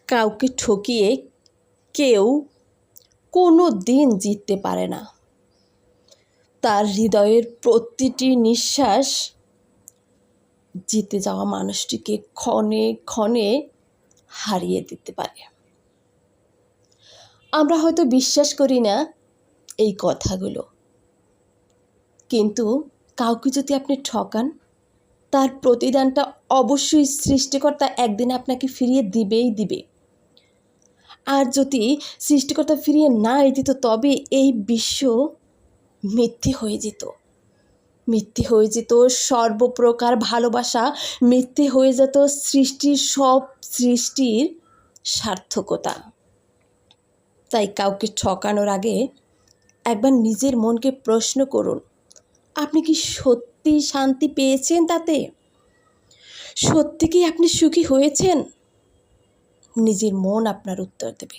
কাউকে ঠকিয়ে কেউ কোনো দিন জিততে পারে না। তার হৃদয়ের প্রতিটি নিঃশ্বাস জিতে যাওয়া মানুষটিকে ক্ষণে ক্ষণে হারিয়ে দিতে পারে। আমরা হয়তো বিশ্বাস করি না এই কথাগুলো, কিন্তু কাউকে যদি আপনি ঠকান, তার প্রতিদানটা অবশ্যই সৃষ্টিকর্তা একদিন আপনাকে ফিরিয়ে দিবেই দিবে। আর যদি সৃষ্টিকর্তা ফিরিয়ে নাই দিত, তবে এই বিশ্ব মিথ্যে হয়ে যেত। মিথ্যে হয়ে যেত সর্বপ্রকার ভালোবাসা, মিথ্যে হয়ে যেত সব সৃষ্টির সার্থকতা। তাই কাউকে ঠকানোর আগে একবার নিজের মনকে প্রশ্ন করুন, আপনি কি সত্যি শান্তি পেয়েছেন তাতে? সত্যি কি আপনি সুখী হয়েছেন? নিজের মন আপনার উত্তর দেবে।